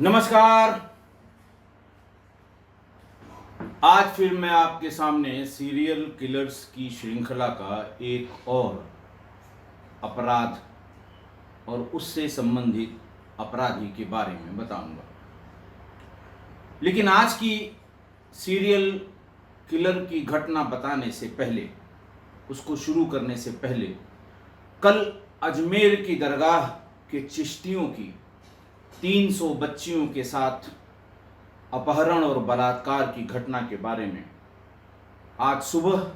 नमस्कार। आज फिर मैं आपके सामने सीरियल किलर्स की श्रृंखला का एक और अपराध और उससे संबंधित अपराधी के बारे में बताऊंगा। लेकिन आज की सीरियल किलर की घटना बताने से पहले, उसको शुरू करने से पहले, कल अजमेर की दरगाह के चिश्तियों की 300 बच्चियों के साथ अपहरण और बलात्कार की घटना के बारे में आज सुबह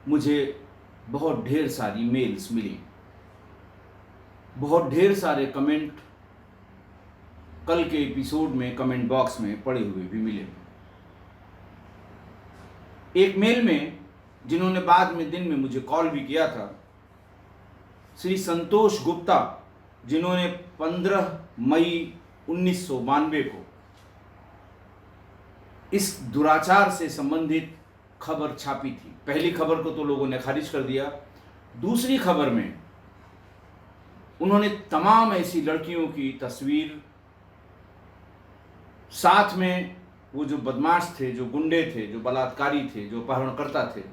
मुझे बहुत ढेर सारी मेल्स मिली, बहुत ढेर सारे कमेंट कल के एपिसोड में कमेंट बॉक्स में पड़े हुए भी मिले। एक मेल में, जिन्होंने बाद में दिन में मुझे कॉल भी किया था, श्री संतोष गुप्ता, जिन्होंने 15 मई 1992 को इस दुराचार से संबंधित खबर छापी थी। पहली खबर को तो लोगों ने खारिज कर दिया। दूसरी खबर में उन्होंने तमाम ऐसी लड़कियों की तस्वीर, साथ में वो जो बदमाश थे, जो गुंडे थे, जो बलात्कारी थे, जो अपहरणकर्ता थे,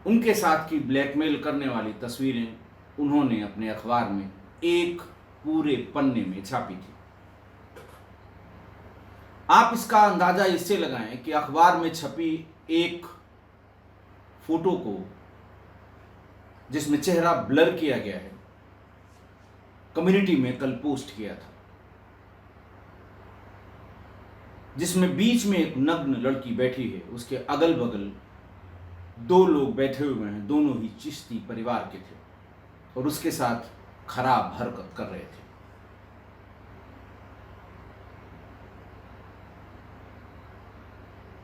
उनके साथ की ब्लैकमेल करने वाली तस्वीरें उन्होंने अपने अखबार में एक पूरे पन्ने में छापी थी। आप इसका अंदाजा इससे लगाएं कि अखबार में छपी एक फोटो को, जिसमें चेहरा ब्लर किया गया है, कम्युनिटी में कल पोस्ट किया था, जिसमें बीच में एक नग्न लड़की बैठी है, उसके अगल बगल 2 लोग बैठे हुए हैं, दोनों ही चिश्ती परिवार के थे और उसके साथ खराब हरकत कर रहे थे।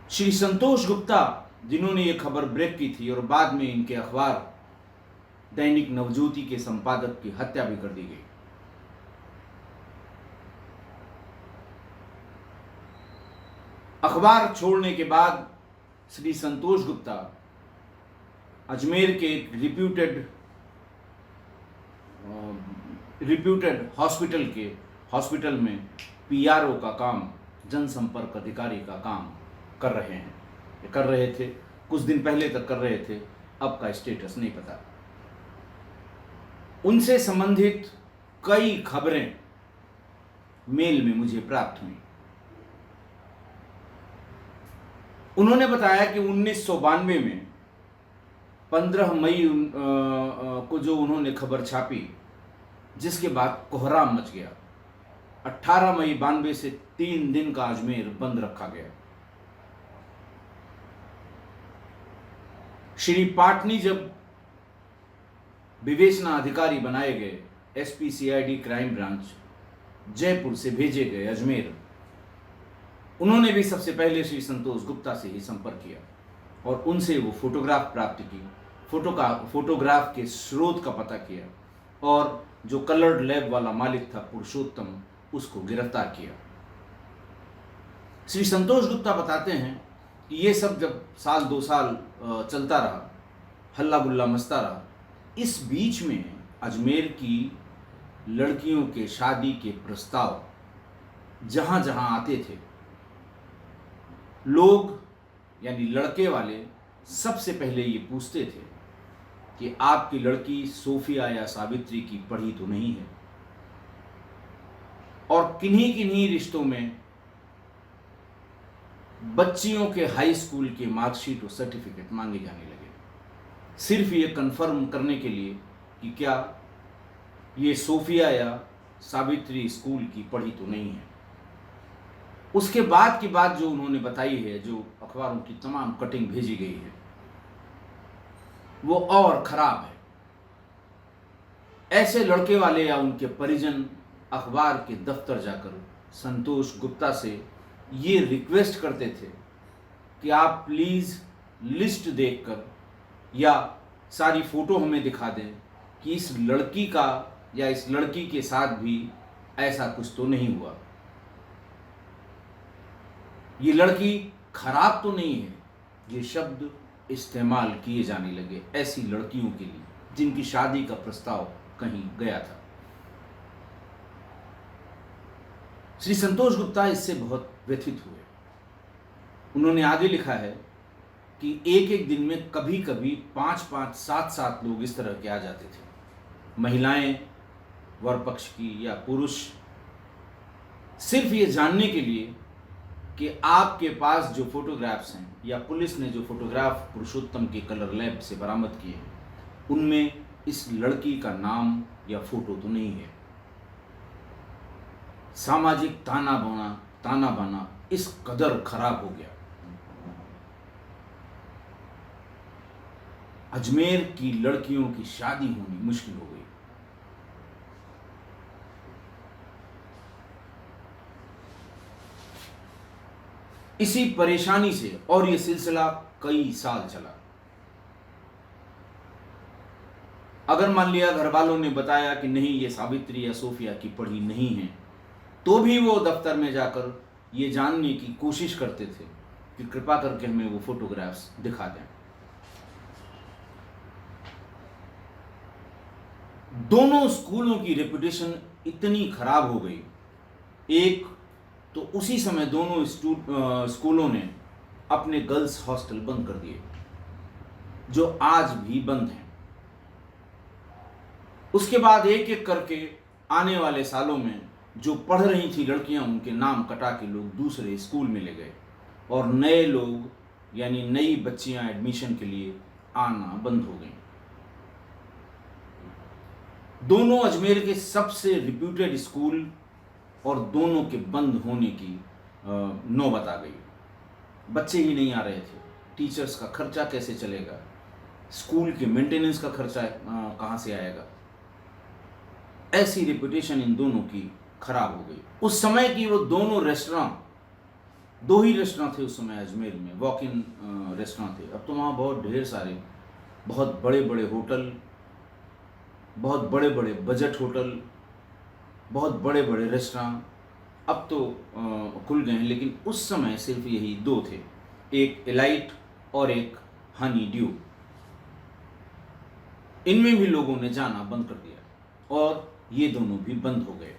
श्री संतोष गुप्ता, जिन्होंने ये खबर ब्रेक की थी और बाद में इनके अखबार दैनिक नवज्योति के संपादक की हत्या भी कर दी गई। अखबार छोड़ने के बाद श्री संतोष गुप्ता अजमेर के एक रिप्यूटेड हॉस्पिटल में पीआरओ का काम, जनसंपर्क अधिकारी का काम कर रहे थे। कुछ दिन पहले तक कर रहे थे, अब का स्टेटस नहीं पता। उनसे संबंधित कई खबरें मेल में मुझे प्राप्त हुई। उन्होंने बताया कि 1992 में 15 मई को जो उन्होंने खबर छापी, जिसके बाद कोहराम मच गया, 18 मई 92 से 3 दिन का अजमेर बंद रखा गया। श्री पाटनी जब विवेचना अधिकारी बनाए गए, SP CID crime branch Jaipur से भेजे गए अजमेर, उन्होंने भी सबसे पहले श्री संतोष गुप्ता से ही संपर्क किया और उनसे वो फोटोग्राफ प्राप्त की, फोटोग्राफ के स्रोत का पता किया और जो कलर्ड लैब वाला मालिक था पुरुषोत्तम, उसको गिरफ्तार किया। श्री संतोष गुप्ता बताते हैं कि ये सब जब साल 2 साल चलता रहा, हल्ला गुल्ला मचता रहा, इस बीच में अजमेर की लड़कियों के शादी के प्रस्ताव जहां जहां आते थे, लोग यानी लड़के वाले सबसे पहले ये पूछते थे कि आपकी लड़की सोफिया या सावित्री की पढ़ी तो नहीं है, और किन्हीं किन्हीं रिश्तों में बच्चियों के हाई स्कूल के मार्कशीट और सर्टिफिकेट मांगे जाने लगे, सिर्फ ये कंफर्म करने के लिए कि क्या ये सोफिया या सावित्री स्कूल की पढ़ी तो नहीं है। उसके बाद की बात जो उन्होंने बताई है, जो अखबारों की तमाम कटिंग भेजी गई है, वो और खराब है। ऐसे लड़के वाले या उनके परिजन अखबार के दफ्तर जाकर संतोष गुप्ता से ये रिक्वेस्ट करते थे कि आप प्लीज़ लिस्ट देखकर या सारी फ़ोटो हमें दिखा दें कि इस लड़की का या इस लड़की के साथ भी ऐसा कुछ तो नहीं हुआ, ये लड़की खराब तो नहीं है। ये शब्द इस्तेमाल किए जाने लगे ऐसी लड़कियों के लिए जिनकी शादी का प्रस्ताव कहीं गया था। श्री संतोष गुप्ता इससे बहुत व्यथित हुए। उन्होंने आगे लिखा है कि एक एक दिन में कभी कभी 5-5, 7-7 लोग इस तरह के आ जाते थे, महिलाएं वर पक्ष की या पुरुष, सिर्फ ये जानने के लिए कि आपके पास जो फोटोग्राफ्स हैं या पुलिस ने जो फोटोग्राफ पुरुषोत्तम के कलर लैब से बरामद किए हैं उनमें इस लड़की का नाम या फोटो तो नहीं है। सामाजिक ताना बाना इस कदर खराब हो गया। अजमेर की लड़कियों की शादी होनी मुश्किल हो गई। इसी परेशानी से और ये सिलसिला कई साल चला। अगर मान लिया घर वालों ने बताया कि नहीं ये सावित्री या सोफिया की पढ़ी नहीं है, तो भी वो दफ्तर में जाकर ये जानने की कोशिश करते थे कि कृपा करके हमें वो फोटोग्राफ्स दिखा दें। दोनों स्कूलों की रेपुटेशन इतनी खराब हो गई, एक तो उसी समय दोनों स्कूलों ने अपने गर्ल्स हॉस्टल बंद कर दिए जो आज भी बंद हैं। उसके बाद एक एक करके आने वाले सालों में जो पढ़ रही थी लड़कियां उनके नाम कटा के लोग दूसरे स्कूल में ले गए और नए लोग यानी नई बच्चियां एडमिशन के लिए आना बंद हो गई। दोनों अजमेर के सबसे रिप्यूटेड स्कूल और दोनों के बंद होने की नौबत आ गई। बच्चे ही नहीं आ रहे थे, टीचर्स का खर्चा कैसे चलेगा, स्कूल के मेंटेनेंस का खर्चा कहाँ से आएगा। ऐसी रेपुटेशन इन दोनों की खराब हो गई। उस समय की वो दोनों रेस्टोरेंट, दो ही रेस्टोरेंट थे उस समय अजमेर में, वॉक इन रेस्टोरेंट थे। अब तो वहाँ बहुत ढेर सारे बहुत बड़े बड़े होटल, बहुत बड़े बड़े बजट होटल, बहुत बड़े बड़े रेस्टोरेंट अब तो खुल गए हैं, लेकिन उस समय सिर्फ यही दो थे, एक एलाइट और एक हनी ड्यू। इनमें भी लोगों ने जाना बंद कर दिया और ये दोनों भी बंद हो गए।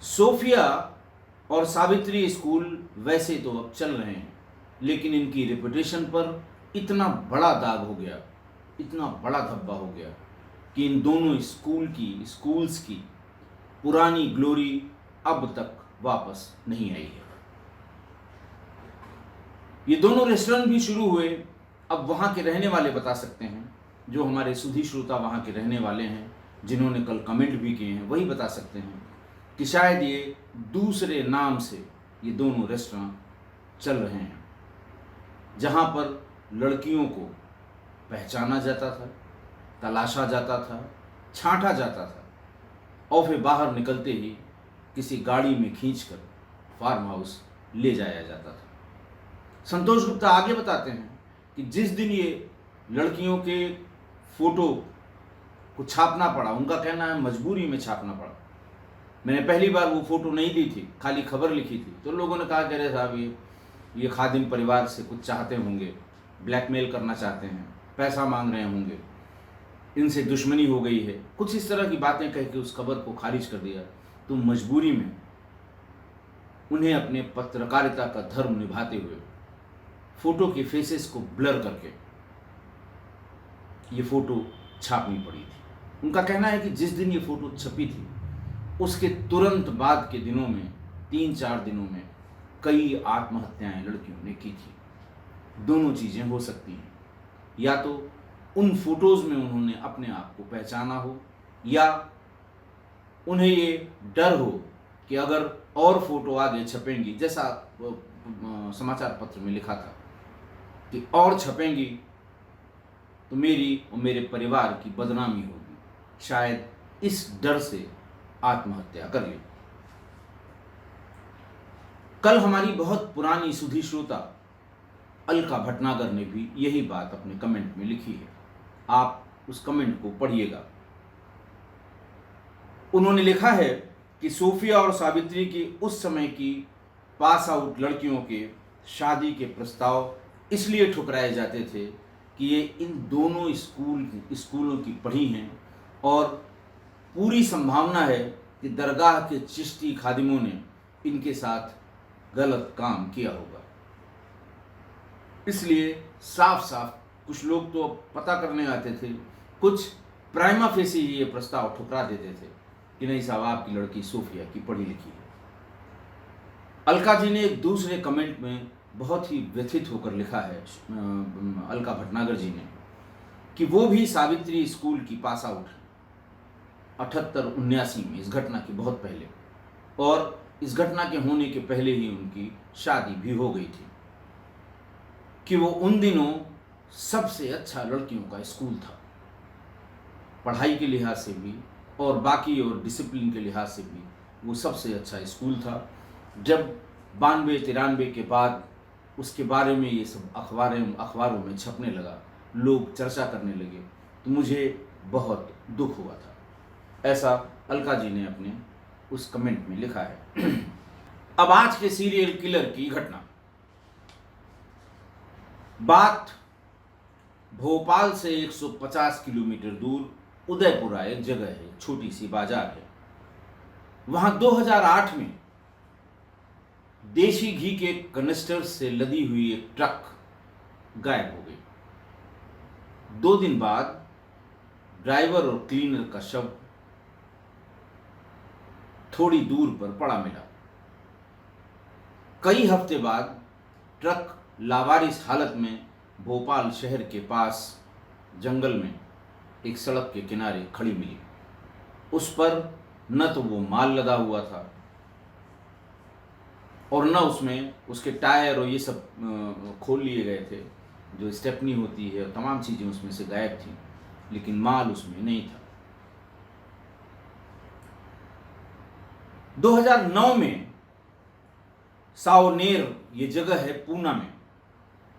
सोफिया और सावित्री स्कूल वैसे तो अब चल रहे हैं, लेकिन इनकी रेपुटेशन पर इतना बड़ा दाग हो गया, इतना बड़ा धब्बा हो गया कि इन दोनों स्कूल्स की पुरानी ग्लोरी अब तक वापस नहीं आई है। ये दोनों रेस्टोरेंट भी शुरू हुए। अब वहाँ के रहने वाले बता सकते हैं, जो हमारे सुधी श्रोता वहाँ के रहने वाले हैं, जिन्होंने कल कमेंट भी किए हैं, वही बता सकते हैं कि शायद ये दूसरे नाम से ये दोनों रेस्टोरेंट चल रहे हैं, जहाँ पर लड़कियों को पहचाना जाता था, तलाशा जाता था, छांटा जाता था और फिर बाहर निकलते ही किसी गाड़ी में खींचकर फार्म हाउस ले जाया जाता था। संतोष गुप्ता आगे बताते हैं कि जिस दिन ये लड़कियों के फोटो को छापना पड़ा, उनका कहना है मजबूरी में छापना पड़ा। मैंने पहली बार वो फोटो नहीं दी थी, खाली खबर लिखी थी, तो लोगों ने कहा, कह रहे साहब ये खादिम परिवार से कुछ चाहते होंगे, ब्लैकमेल करना चाहते हैं, पैसा मांग रहे होंगे, इनसे दुश्मनी हो गई है, कुछ इस तरह की बातें कह के उस खबर को खारिज कर दिया। तो मजबूरी में उन्हें अपने पत्रकारिता का धर्म निभाते हुए फोटो के फेसेस को ब्लर करके ये फोटो छापनी पड़ी थी। उनका कहना है कि जिस दिन ये फोटो छपी थी उसके तुरंत बाद के दिनों में, 3-4 दिनों में कई आत्महत्याएं लड़कियों ने की थी। दोनों चीज़ें हो सकती हैं, या तो उन फोटोज़ में उन्होंने अपने आप को पहचाना हो, या उन्हें ये डर हो कि अगर और फोटो आगे छपेंगी, जैसा समाचार पत्र में लिखा था कि और छपेंगी तो मेरी और मेरे परिवार की बदनामी होगी, शायद इस डर से आत्महत्या कर ली। कल हमारी बहुत पुरानी सुधी श्रोता अलका भटनागर ने भी यही बात अपने कमेंट में लिखी है। आप उस कमेंट को पढ़िएगा। उन्होंने लिखा है कि सोफिया और सावित्री की उस समय की पास आउट लड़कियों के शादी के प्रस्ताव इसलिए ठुकराए जाते थे कि ये इन दोनों स्कूलों की पढ़ी हैं और पूरी संभावना है कि दरगाह के चिश्ती खादिमों ने इनके साथ गलत काम किया होगा। इसलिए साफ साफ कुछ लोग तो पता करने आते थे, कुछ प्राइमा फेसी ये प्रस्ताव ठुकरा देते थे कि नहीं साहब, आपकी लड़की सोफिया की पढ़ी लिखी है। अलका जी ने एक दूसरे कमेंट में बहुत ही व्यथित होकर लिखा है, अलका भटनागर जी ने, कि वो भी सावित्री स्कूल की पास आउट 78-79 में, इस घटना के बहुत पहले, और इस घटना के होने के पहले ही उनकी शादी भी हो गई थी, कि वो उन दिनों सबसे अच्छा लड़कियों का स्कूल था, पढ़ाई के लिहाज से भी और बाकी और डिसिप्लिन के लिहाज से भी वो सबसे अच्छा स्कूल था। जब 92-93 के बाद उसके बारे में ये सब अखबारों में छपने लगा, लोग चर्चा करने लगे, तो मुझे बहुत दुख हुआ था। ऐसा अलका जी ने अपने उस कमेंट में लिखा है। अब आज के सीरियल किलर की घटना। बात भोपाल से 150 किलोमीटर दूर उदयपुरा एक जगह है, छोटी सी बाजार है। वहां 2008 में देशी घी के कनिस्टर से लदी हुई एक ट्रक गायब हो गई। 2 दिन बाद ड्राइवर और क्लीनर का शव थोड़ी दूर पर पड़ा मिला। कई हफ्ते बाद ट्रक लावारिस हालत में भोपाल शहर के पास जंगल में एक सड़क के किनारे खड़ी मिली। उस पर न तो वो माल लदा हुआ था और न उसमें उसके टायर और ये सब खोल लिए गए थे, जो स्टेपनी होती है, और तमाम चीज़ें उसमें से गायब थी, लेकिन माल उसमें नहीं था। 2009 में सावनेर ये जगह है पूना में,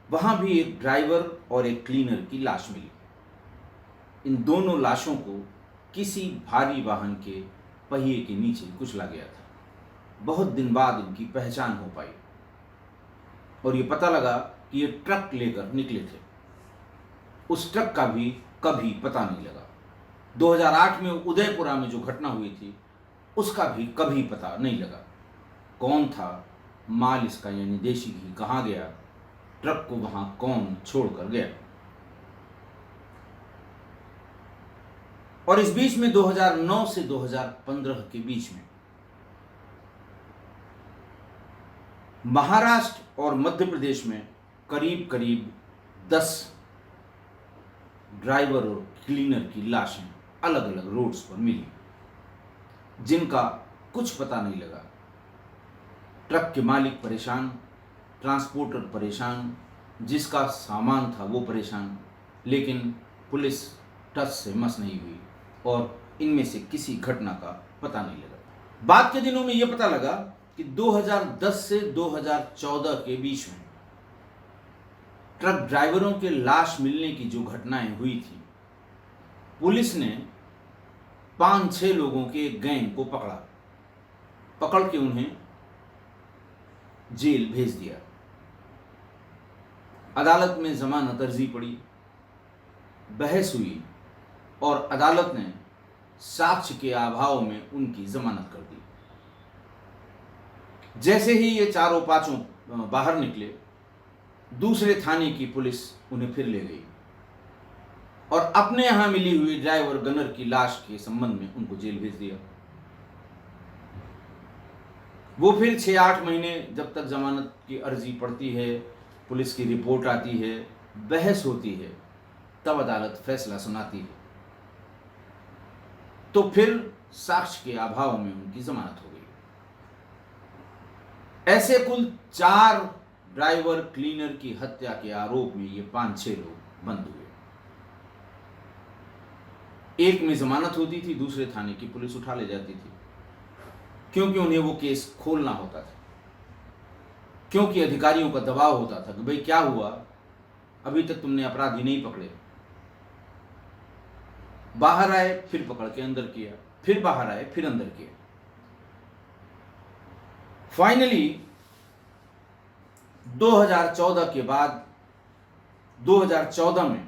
वहां भी एक ड्राइवर और एक क्लीनर की लाश मिली। इन दोनों लाशों को किसी भारी वाहन के पहिए के नीचे कुचला गया था। बहुत दिन बाद इनकी पहचान हो पाई और ये पता लगा कि ये ट्रक लेकर निकले थे। उस ट्रक का भी कभी पता नहीं लगा। 2008 में उदयपुरा में जो घटना हुई थी उसका भी कभी पता नहीं लगा। कौन था, माल इसका यानी देशी घी कहाँ गया, ट्रक को वहां कौन छोड़कर गया। और इस बीच में 2009 से 2015 के बीच में महाराष्ट्र और मध्य प्रदेश में करीब करीब 10 ड्राइवर और क्लीनर की लाशें अलग अलग रोड्स पर मिली, जिनका कुछ पता नहीं लगा। ट्रक के मालिक परेशान, ट्रांसपोर्टर परेशान, जिसका सामान था वो परेशान, लेकिन पुलिस टस से मस नहीं हुई और इनमें से किसी घटना का पता नहीं लगा। बाद के दिनों में यह पता लगा कि 2010 से 2014 के बीच में ट्रक ड्राइवरों के लाश मिलने की जो घटनाएं हुई थी, पुलिस ने 5-6 लोगों के एक गैंग को पकड़ के उन्हें जेल भेज दिया। अदालत में जमानत अर्जी पड़ी, बहस हुई और अदालत ने साक्ष्य के अभाव में उनकी जमानत कर दी। जैसे ही ये चारों पांचों बाहर निकले, दूसरे थाने की पुलिस उन्हें फिर ले गई और अपने यहां मिली हुई ड्राइवर गनर की लाश के संबंध में उनको जेल भेज दिया। वो फिर 6-8 महीने जब तक जमानत की अर्जी पड़ती है, पुलिस की रिपोर्ट आती है, बहस होती है, तब अदालत फैसला सुनाती है, तो फिर साक्ष्य के अभाव में उनकी जमानत हो गई। ऐसे कुल 4 ड्राइवर क्लीनर की हत्या के आरोप में ये 5-6 लोग बंद हुए। एक में जमानत होती थी, दूसरे थाने की पुलिस उठा ले जाती थी, क्योंकि उन्हें वो केस खोलना होता था, क्योंकि अधिकारियों का दबाव होता था कि भाई क्या हुआ, अभी तक तुमने अपराधी नहीं पकड़े। बाहर आए फिर पकड़ के अंदर किया, फिर बाहर आए फिर अंदर किया। फाइनली 2014 के बाद 2014 में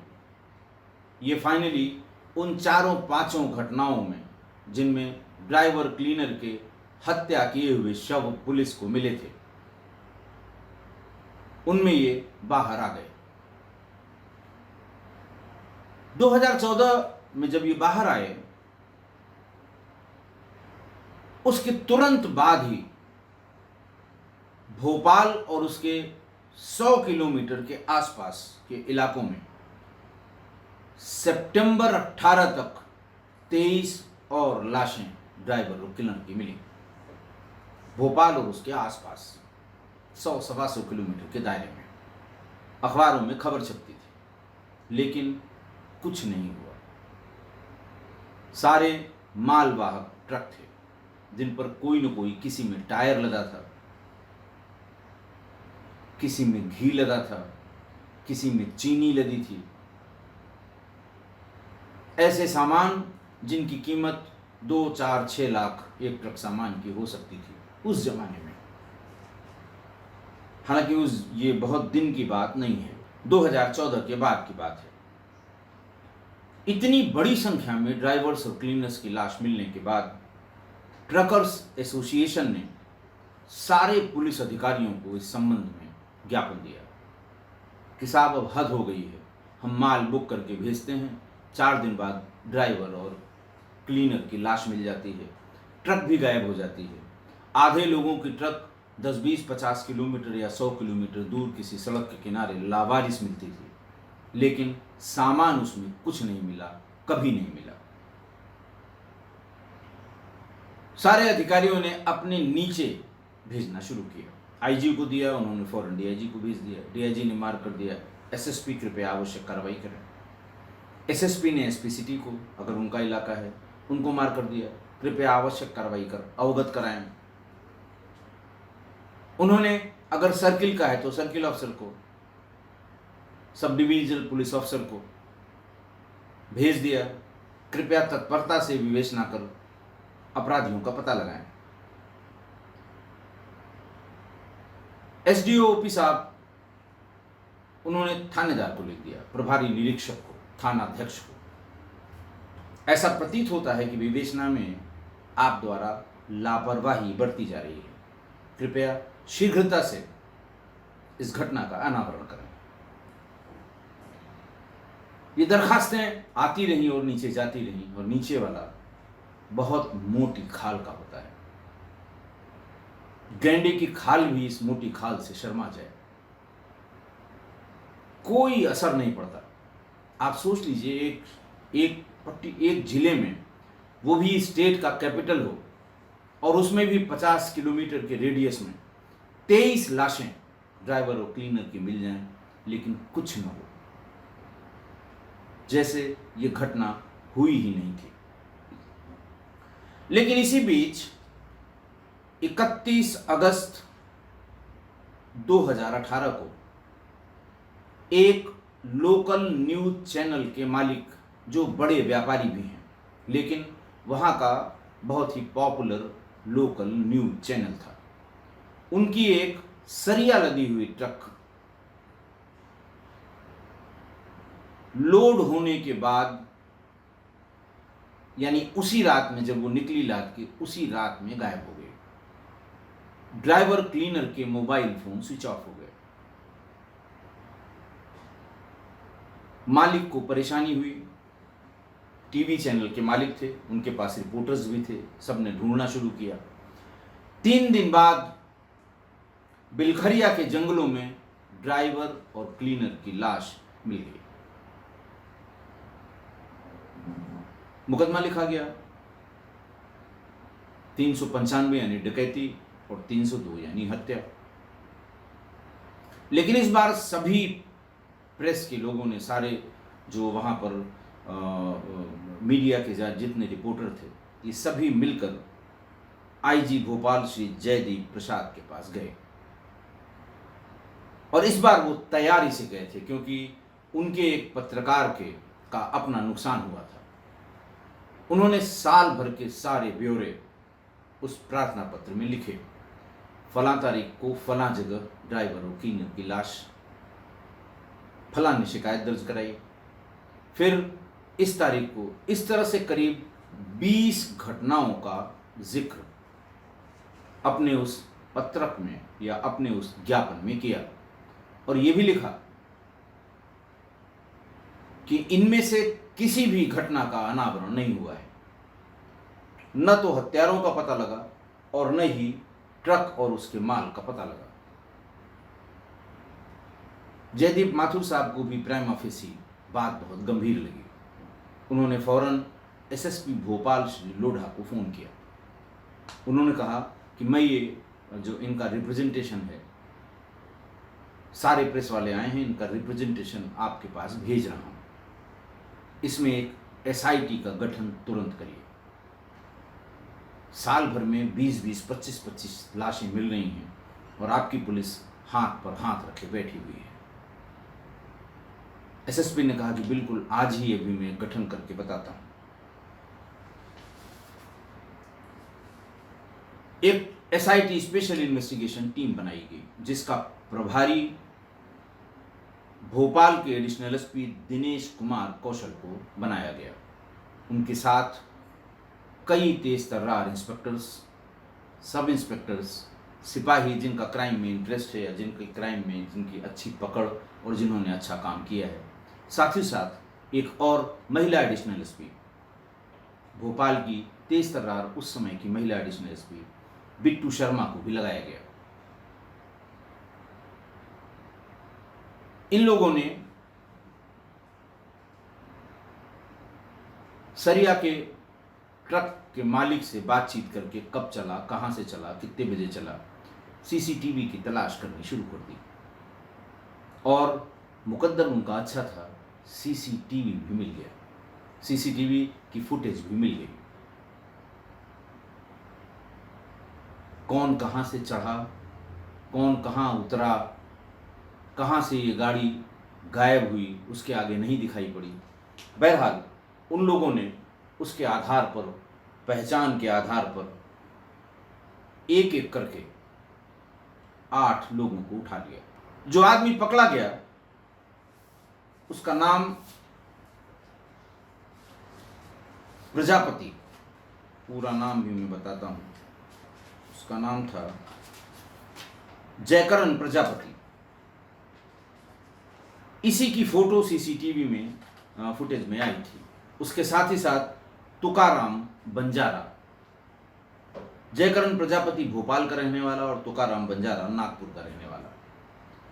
ये फाइनली उन 4-5 घटनाओं में जिनमें ड्राइवर क्लीनर के हत्या किए हुए शव पुलिस को मिले थे, उनमें ये बाहर आ गए। 2014 में जब ये बाहर आए, उसके तुरंत बाद ही भोपाल और उसके 100 किलोमीटर के आसपास के इलाकों में सितंबर 18 तक 23 और लाशें ड्राइवर और क्लीनर की मिली। भोपाल और उसके आसपास 100-125 किलोमीटर के दायरे में अखबारों में खबर छपती थी, लेकिन कुछ नहीं हुआ। सारे मालवाहक ट्रक थे जिन पर कोई न कोई, किसी में टायर लदा था, किसी में घी लदा था, किसी में चीनी लदी थी। ऐसे सामान जिनकी कीमत 2, 4, 6 लाख एक ट्रक सामान की हो सकती थी उस जमाने में। हालांकि ये बहुत दिन की बात नहीं है, 2014 के बाद की बात है। इतनी बड़ी संख्या में ड्राइवर्स और क्लीनर्स की लाश मिलने के बाद ट्रकर्स एसोसिएशन ने सारे पुलिस अधिकारियों को इस संबंध में ज्ञापन दिया कि साहब अब हद हो गई है, हम माल बुक करके भेजते हैं, 4 दिन बाद ड्राइवर और क्लीनर की लाश मिल जाती है, ट्रक भी गायब हो जाती है। आधे लोगों की ट्रक 10, 20, 50 किलोमीटर या 100 किलोमीटर दूर किसी सड़क के किनारे लावारिस मिलती थी, लेकिन सामान उसमें कुछ नहीं मिला, कभी नहीं मिला। सारे अधिकारियों ने अपने नीचे भेजना शुरू किया। आईजी को दिया, उन्होंने फौरन डीआईजी को भेज दिया, डीआईजी ने मार कर दिया एसएसपी कृपया आवश्यक कार्रवाई करें। एसएसपी ने एसपी सिटी को, अगर उनका इलाका है, उनको मार कर दिया, कृपया आवश्यक कार्रवाई कर अवगत कराएं। उन्होंने अगर सर्किल का है तो सर्किल अफसर को, सब डिविजनल पुलिस अफसर को भेज दिया, कृपया तत्परता से विवेचना कर अपराधियों का पता लगाएं। एसडीओ ओपी साहब, उन्होंने थानेदार को लिख दिया, प्रभारी निरीक्षक को, थानाध्यक्ष को। ऐसा प्रतीत होता है कि विवेचना में आप द्वारा लापरवाही बरती जा रही है, कृपया शीघ्रता से इस घटना का अनावरण करें। ये दरखास्तें आती रहीं और नीचे जाती रहीं, और नीचे वाला बहुत मोटी खाल का होता है। गैंडे की खाल भी इस मोटी खाल से शर्मा जाए, कोई असर नहीं पड़ता। आप सोच लीजिए, एक जिले में, वो भी स्टेट का कैपिटल हो, और उसमें भी 50 किलोमीटर के रेडियस में 23 लाशें ड्राइवर और क्लीनर की मिल जाएं, लेकिन कुछ न हो, जैसे ये घटना हुई ही नहीं थी। लेकिन इसी बीच 31 अगस्त 2018 को एक लोकल न्यूज चैनल के मालिक, जो बड़े व्यापारी भी हैं, लेकिन वहाँ का बहुत ही पॉपुलर लोकल न्यूज चैनल था, उनकी एक सरिया लदी हुई ट्रक लोड होने के बाद, यानी उसी रात में, जब वो निकली लाद के, उसी रात में गायब हो गई। ड्राइवर क्लीनर के मोबाइल फोन स्विच ऑफ हो गए। मालिक को परेशानी हुई। टीवी चैनल के मालिक थे, उनके पास रिपोर्टर्स भी थे, सबने ढूंढना शुरू किया। 3 दिन बाद बिलखरिया के जंगलों में ड्राइवर और क्लीनर की लाश मिल गई। मुकदमा लिखा गया, 395 यानी डकैती और 302 यानी हत्या। लेकिन इस बार सभी प्रेस के लोगों ने, सारे जो वहाँ पर मीडिया के जितने रिपोर्टर थे, ये सभी मिलकर आईजी भोपाल श्री जयदीप प्रसाद के पास गए। और इस बार वो तैयारी से गए थे, क्योंकि उनके एक पत्रकार का अपना नुकसान हुआ था। उन्होंने साल भर के सारे ब्यौरे उस प्रार्थना पत्र में लिखे। फलां तारीख को फलां जगह ड्राइवर और क्लीनर की लाश, फलां ने शिकायत दर्ज कराई, फिर इस तारीख को इस तरह से करीब 20 घटनाओं का जिक्र अपने उस पत्रक में या अपने उस ज्ञापन में किया और यह भी लिखा कि इनमें से किसी भी घटना का अनावरण नहीं हुआ है। न तो हत्यारों का पता लगा और न ही ट्रक और उसके माल का पता लगा। जयदीप माथुर साहब को भी प्राइमा फेसी बात बहुत गंभीर लगी। उन्होंने फौरन एसएसपी भोपाल श्री लोढ़ा को फ़ोन किया। उन्होंने कहा कि मैं ये जो इनका रिप्रेजेंटेशन है, सारे प्रेस वाले आए हैं, इनका रिप्रेजेंटेशन आपके पास भेज रहा हूँ, इसमें एक एसआईटी का गठन तुरंत करिए। साल भर में 20-20, 25-25 लाशें मिल रही हैं और आपकी पुलिस हाथ पर हाथ रखे बैठी हुई है। एसएसपी ने कहा कि बिल्कुल, आज ही अभी मैं गठन करके बताता हूं। एक एसआईटी स्पेशल इन्वेस्टिगेशन टीम बनाई गई, जिसका प्रभारी भोपाल के एडिशनल एसपी दिनेश कुमार कौशल को बनाया गया। उनके साथ कई तेज तर्रार इंस्पेक्टर्स, सब इंस्पेक्टर्स, सिपाही जिनका क्राइम में इंटरेस्ट है या जिनके क्राइम में जिनकी अच्छी पकड़ और जिन्होंने अच्छा काम किया है, साथ ही साथ एक और महिला एडिशनल एसपी, भोपाल की तेज तर्रार उस समय की महिला एडिशनल एसपी बिट्टू शर्मा को भी लगाया गया। इन लोगों ने सरिया के ट्रक के मालिक से बातचीत करके कब चला, कहां से चला, कितने बजे चला, सीसीटीवी की तलाश करनी शुरू कर दी और मुकद्दर उनका अच्छा था, सीसीटीवी भी मिल गया, सीसीटीवी की फुटेज भी मिल गई। कौन कहां से चढ़ा, कौन कहां उतरा, कहां से ये गाड़ी गायब हुई, उसके आगे नहीं दिखाई पड़ी। बहरहाल उन लोगों ने उसके आधार पर, पहचान के आधार पर एक एक करके 8 लोगों को उठा लिया। जो आदमी पकड़ा गया उसका नाम प्रजापति, पूरा नाम भी मैं बताता हूं, उसका नाम था जयकरण प्रजापति। इसी की फोटो सीसीटीवी में फुटेज में आई थी। उसके साथ ही साथ तुकाराम बंजारा, जयकरण प्रजापति भोपाल का रहने वाला और तुकाराम बंजारा नागपुर का रहने वाला,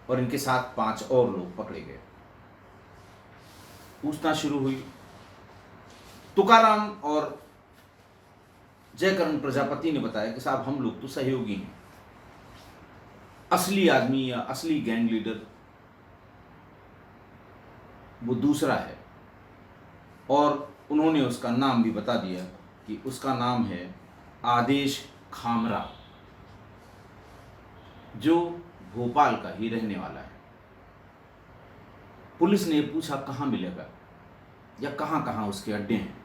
और इनके साथ 5 और लोग पकड़े गए। पूछताछ शुरू हुई। तुकाराम और जयकरण प्रजापति ने बताया कि साहब, हम लोग तो सहयोगी हैं, असली आदमी या असली गैंग लीडर वो दूसरा है। और उन्होंने उसका नाम भी बता दिया कि उसका नाम है आदेश खामरा, जो भोपाल का ही रहने वाला है। पुलिस ने पूछा कहाँ मिलेगा या कहाँ कहाँ उसके अड्डे हैं।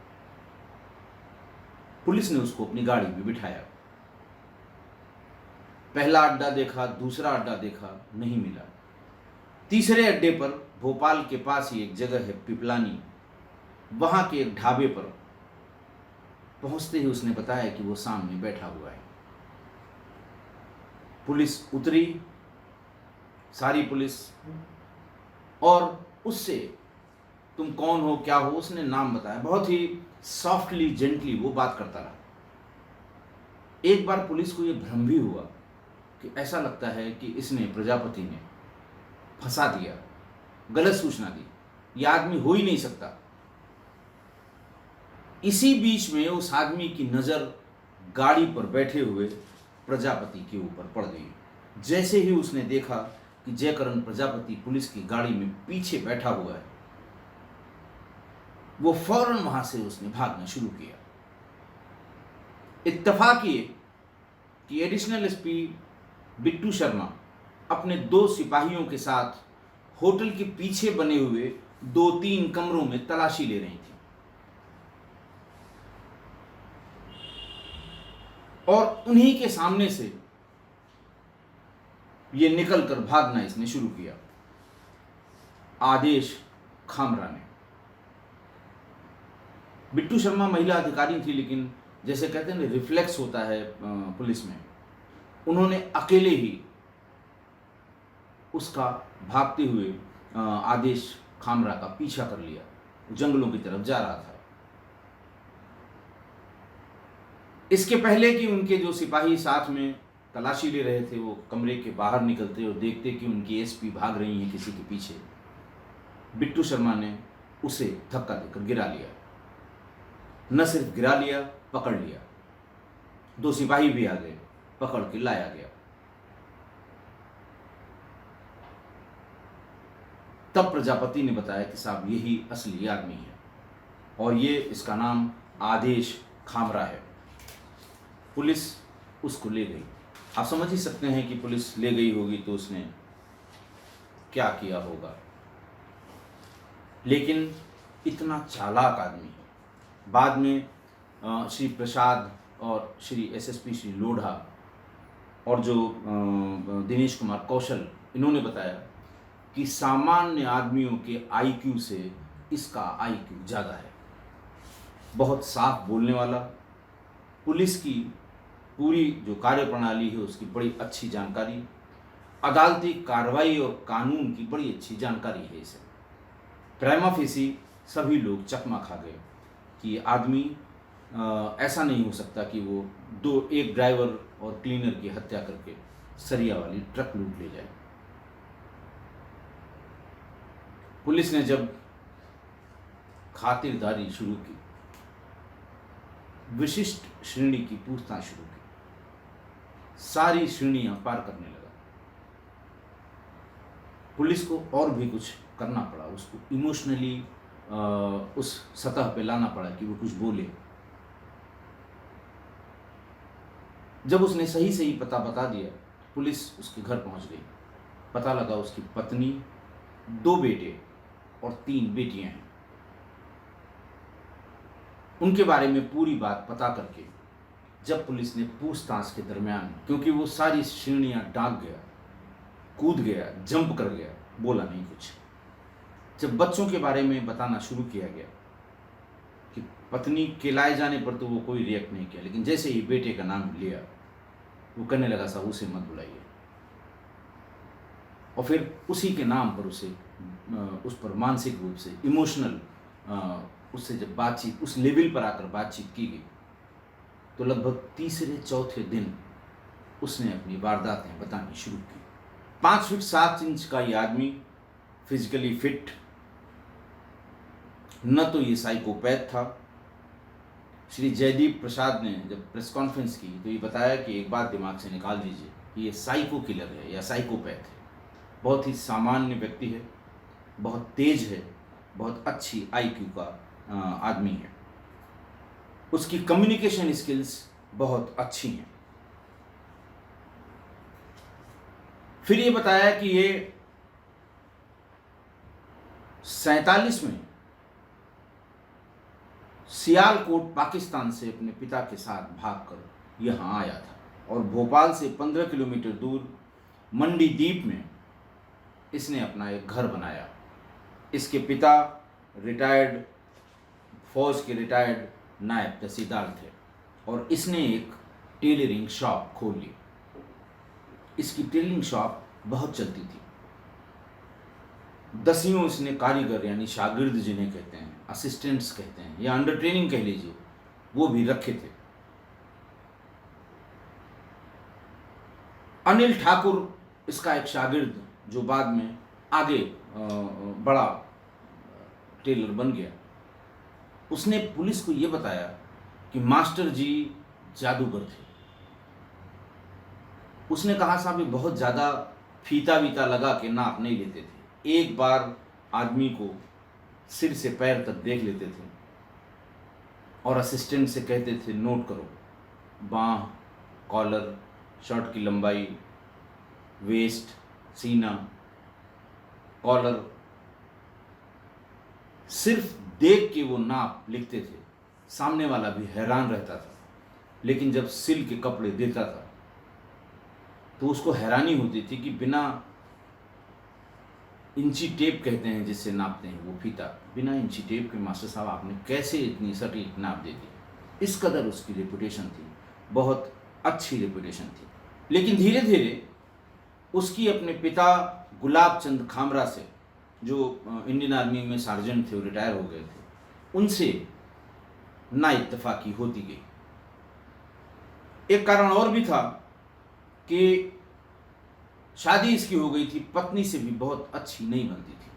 पुलिस ने उसको अपनी गाड़ी में बिठाया। पहला अड्डा देखा, दूसरा अड्डा देखा, नहीं मिला। तीसरे अड्डे पर भोपाल के पास ही एक जगह है पिपलानी, वहां के एक ढाबे पर पहुंचते ही उसने बताया कि वो सामने बैठा हुआ है। पुलिस उतरी, सारी पुलिस, और उससे तुम कौन हो, क्या हो, उसने नाम बताया। बहुत ही सॉफ्टली, जेंटली वो बात करता रहा। एक बार पुलिस को ये भ्रम भी हुआ कि ऐसा लगता है कि इसने, प्रजापति ने फंसा दिया, गलत सूचना दी, यह आदमी हो ही नहीं सकता। इसी बीच में उस आदमी की नजर गाड़ी पर बैठे हुए प्रजापति के ऊपर पड़ गई। जैसे ही उसने देखा कि जयकरण प्रजापति पुलिस की गाड़ी में पीछे बैठा हुआ है, वो फौरन वहां से उसने भागना शुरू किया। इत्तेफाक ये कि एडिशनल एसपी बिट्टू शर्मा अपने 2 सिपाहियों के साथ होटल के पीछे बने हुए 2-3 कमरों में तलाशी ले रही थी और उन्हीं के सामने से ये निकलकर भागना इसने शुरू किया। आदेश खामरा ने बिट्टू शर्मा महिला अधिकारी थी, लेकिन जैसे कहते हैं ना रिफ्लेक्स होता है पुलिस में, उन्होंने अकेले ही उसका भागते हुए आदेश खामरा का पीछा कर लिया, जंगलों की तरफ जा रहा था। इसके पहले कि उनके जो सिपाही साथ में तलाशी ले रहे थे वो कमरे के बाहर निकलते और देखते कि उनकी एसपी भाग रही हैं किसी के पीछे, बिट्टू शर्मा ने उसे धक्का देकर गिरा लिया। न सिर्फ गिरा लिया, पकड़ लिया। 2 सिपाही भी आ गए, पकड़ के लाया गया। तब प्रजापति ने बताया कि साहब यही असली आदमी है और ये इसका नाम आदेश खामरा है। पुलिस उसको ले गई। आप समझ ही सकते हैं कि पुलिस ले गई होगी तो उसने क्या किया होगा। लेकिन इतना चालाक आदमी है। बाद में श्री प्रसाद और श्री एसएसपी श्री लोढ़ा और जो दिनेश कुमार कौशल, इन्होंने बताया कि सामान्य आदमियों के आईक्यू से इसका आईक्यू ज़्यादा है। बहुत साफ बोलने वाला, पुलिस की पूरी जो कार्यप्रणाली है उसकी बड़ी अच्छी जानकारी, अदालती कार्रवाई और कानून की बड़ी अच्छी जानकारी है इसे। प्राइमा फेसी सभी लोग चकमा खा गए कि ये आदमी ऐसा नहीं हो सकता कि वो एक ड्राइवर और क्लीनर की हत्या करके सरिया वाली ट्रक लूट ले जाए। पुलिस ने जब खातिरदारी शुरू की, विशिष्ट श्रेणी की पूछताछ शुरू की, सारी श्रेणियां पार करने लगा। पुलिस को और भी कुछ करना पड़ा, उसको इमोशनली उस सतह पे लाना पड़ा कि वो कुछ बोले। जब उसने सही सही पता बता दिया, पुलिस उसके घर पहुंच गई। पता लगा उसकी पत्नी, 2 बेटे और 3 बेटियां हैं। उनके बारे में पूरी बात पता करके जब पुलिस ने पूछताछ के दरमियान, क्योंकि वो सारी श्रेणियां डाक गया, कूद गया, जंप कर गया, बोला नहीं कुछ। जब बच्चों के बारे में बताना शुरू किया गया कि पत्नी के लाए जाने पर तो वो कोई रिएक्ट नहीं किया, लेकिन जैसे ही बेटे का नाम लिया वो कहने लगा साहब उसे मत बुलाइए। और फिर उसी के नाम पर उस पर मानसिक रूप से इमोशनल उससे जब बातचीत उस लेवल पर आकर बातचीत की गई तो लगभग तीसरे चौथे दिन उसने अपनी वारदातें बतानी शुरू की। 5 फीट 7 इंच का ये आदमी, फिजिकली फिट, न तो ये साइकोपैथ था। श्री जयदीप प्रसाद ने जब प्रेस कॉन्फ्रेंस की तो ये बताया कि एक बात दिमाग से निकाल दीजिए कि ये साइको किलर है या साइकोपैथ है। बहुत ही सामान्य व्यक्ति है, बहुत तेज है, बहुत अच्छी आईक्यू का आदमी है। उसकी कम्युनिकेशन स्किल्स बहुत अच्छी हैं। फिर ये बताया कि ये 47 में सियालकोट पाकिस्तान से अपने पिता के साथ भागकर यहाँ आया था और भोपाल से 15 किलोमीटर दूर मंडी द्वीप में इसने अपना एक घर बनाया। इसके पिता रिटायर्ड फौज के रिटायर्ड नायब तहसीलदार थे और इसने एक टेलरिंग शॉप खोल ली। इसकी टेलरिंग शॉप बहुत चलती थी। दसियों इसने कारीगर यानी शागिर्द जिन्हें कहते हैं, असिस्टेंट्स कहते हैं या अंडर ट्रेनिंग कह लीजिए, वो भी रखे थे। अनिल ठाकुर इसका एक शागिर्द जो बाद में आगे बड़ा टेलर बन गया, उसने पुलिस को ये बताया कि मास्टर जी जादूगर थे। उसने कहा साहब ये बहुत ज़्यादा फीता वीता लगा के नाप नहीं लेते थे, एक बार आदमी को सिर से पैर तक देख लेते थे और असिस्टेंट से कहते थे नोट करो, बाँह, कॉलर, शर्ट की लंबाई, वेस्ट, सीना, कॉलर, सिर्फ देख के वो नाप लिखते थे। सामने वाला भी हैरान रहता था, लेकिन जब सिल के कपड़े देता था तो उसको हैरानी होती थी कि बिना इंची टेप कहते हैं जिससे नापते हैं वो फीता, बिना इंची टेप के मास्टर साहब आपने कैसे इतनी सटीक नाप दे दी। इस कदर उसकी रेपुटेशन थी, बहुत अच्छी रेपुटेशन थी। लेकिन धीरे धीरे उसकी अपने पिता गुलाब चंद खामरा से, जो इंडियन आर्मी में सार्जेंट थे, वो रिटायर हो गए थे, उनसे ना इत्तेफाकी होती गई। एक कारण और भी था कि शादी इसकी हो गई थी, पत्नी से भी बहुत अच्छी नहीं बनती थी।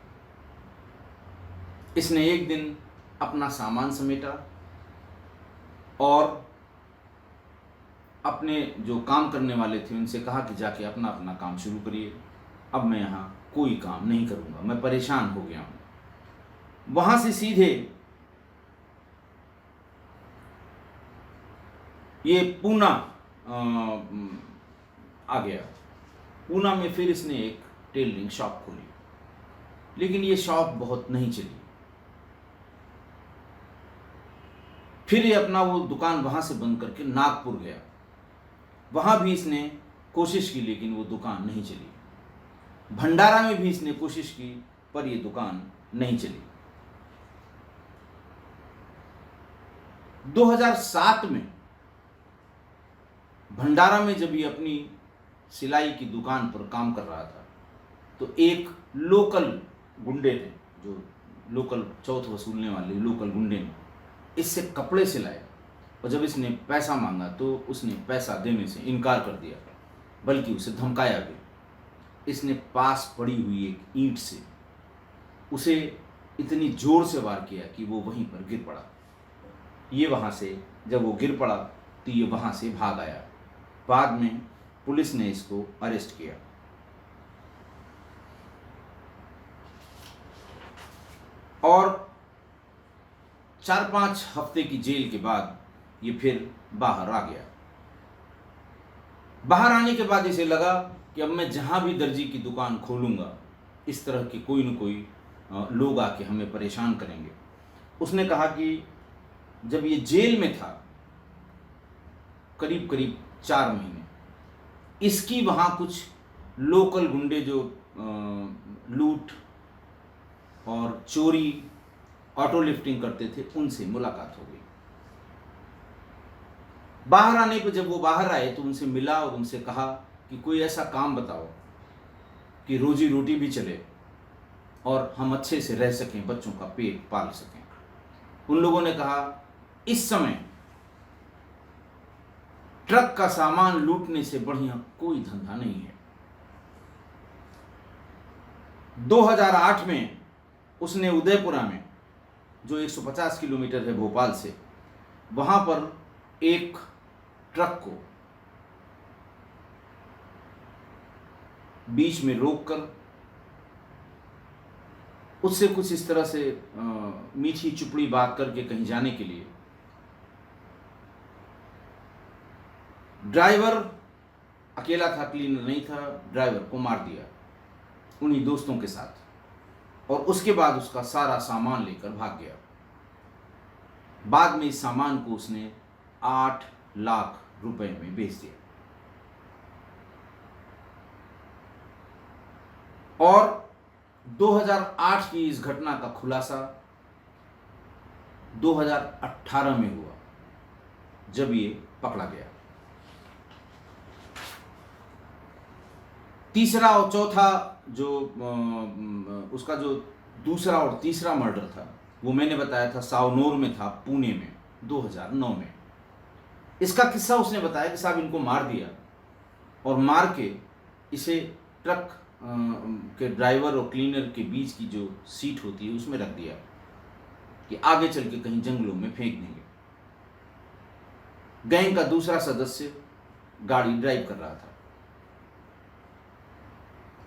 इसने एक दिन अपना सामान समेटा और अपने जो काम करने वाले थे उनसे कहा कि जाके अपना अपना काम शुरू करिए, अब मैं यहाँ कोई काम नहीं करूँगा, मैं परेशान हो गया हूँ। वहाँ से सीधे ये पूना आ गया। पूना में फिर इसने एक टेलरिंग शॉप खोली, लेकिन ये शॉप बहुत नहीं चली। फिर ये अपना वो दुकान वहाँ से बंद करके नागपुर गया, वहाँ भी इसने कोशिश की लेकिन वो दुकान नहीं चली। भंडारा में भी इसने कोशिश की पर ये दुकान नहीं चली। 2007 में भंडारा में जब ये अपनी सिलाई की दुकान पर काम कर रहा था तो एक लोकल गुंडे ने, जो लोकल चौथ वसूलने वाले लोकल गुंडे ने इससे कपड़े सिलाए, और जब इसने पैसा मांगा तो उसने पैसा देने से इनकार कर दिया, बल्कि उसे धमकाया भी। इसने पास पड़ी हुई एक ईंट से उसे इतनी जोर से वार किया कि वो वहीं पर गिर पड़ा। ये वहाँ से जब वो गिर पड़ा तो ये वहाँ से भाग आया। बाद में पुलिस ने इसको अरेस्ट किया। और 4-5 हफ्ते की जेल के बाद ये फिर बाहर आ गया। बाहर आने के बाद इसे लगा कि अब मैं जहाँ भी दर्जी की दुकान खोलूँगा इस तरह के कोई न कोई लोग आके हमें परेशान करेंगे। उसने कहा कि जब ये जेल में था करीब करीब 4 महीने, इसकी वहाँ कुछ लोकल गुंडे जो लूट और चोरी, ऑटो लिफ्टिंग करते थे, उनसे मुलाकात हो गई। बाहर आने पर जब वो बाहर आए तो उनसे मिला और उनसे कहा कि कोई ऐसा काम बताओ कि रोजी रोटी भी चले और हम अच्छे से रह सकें, बच्चों का पेट पाल सकें। उन लोगों ने कहा इस समय ट्रक का सामान लूटने से बढ़िया कोई धंधा नहीं है। 2008 में उसने उदयपुरा में, जो 150 किलोमीटर है भोपाल से, वहां पर एक ट्रक को बीच में रोककर उससे कुछ इस तरह से मीठी चुपड़ी बात करके कहीं जाने के लिए, ड्राइवर अकेला था, क्लीनर नहीं था, ड्राइवर को मार दिया उन्हीं दोस्तों के साथ, और उसके बाद उसका सारा सामान लेकर भाग गया। बाद में इस सामान को उसने 8 लाख रुपए में बेच दिया। और 2008 की इस घटना का खुलासा 2018 में हुआ जब ये पकड़ा गया। तीसरा और चौथा जो उसका जो दूसरा और तीसरा मर्डर था वो मैंने बताया था सावनूर में था, पुणे में 2009 में। इसका किस्सा उसने बताया कि साहब इनको मार दिया और मार के इसे ट्रक के ड्राइवर और क्लीनर के बीच की जो सीट होती है उसमें रख दिया कि आगे चल के कहीं जंगलों में फेंक देंगे। गैंग का दूसरा सदस्य गाड़ी ड्राइव कर रहा था।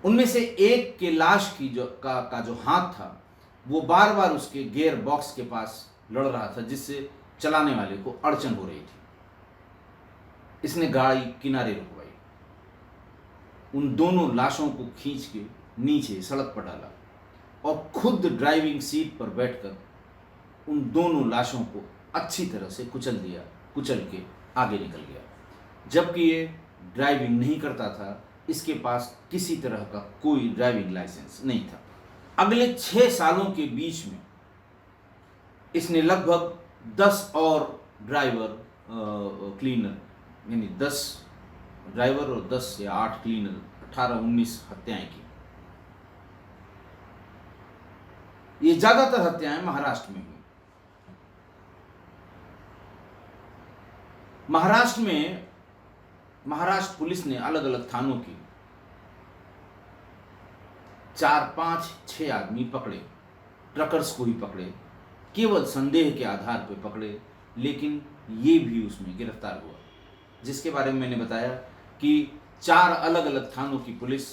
उनमें से एक के लाश की का जो हाथ था वो बार बार उसके गियर बॉक्स के पास लड़ रहा था, जिससे चलाने वाले को अड़चन हो रही थी। इसने गाड़ी किनारे रुकवाई, उन दोनों लाशों को खींच के नीचे सड़क पर डाला और खुद ड्राइविंग सीट पर बैठकर उन दोनों लाशों को अच्छी तरह से कुचल दिया, कुचल के आगे निकल गया। जबकि ये ड्राइविंग नहीं करता था, इसके पास किसी तरह का कोई ड्राइविंग लाइसेंस नहीं था। अगले 6 सालों के बीच में इसने लगभग 10 और ड्राइवर क्लीनर यानी 10 ड्राइवर और 10 या 8 क्लीनर 18-19 हत्याएं की। ये ज्यादातर हत्याएं महाराष्ट्र में हुई। महाराष्ट्र पुलिस ने अलग अलग थानों की 4-5-6 आदमी पकड़े, ट्रकर्स को ही पकड़े, केवल संदेह के आधार पर पकड़े, लेकिन ये भी उसमें गिरफ्तार हुआ, जिसके बारे में मैंने बताया कि 4 अलग अलग थानों की पुलिस,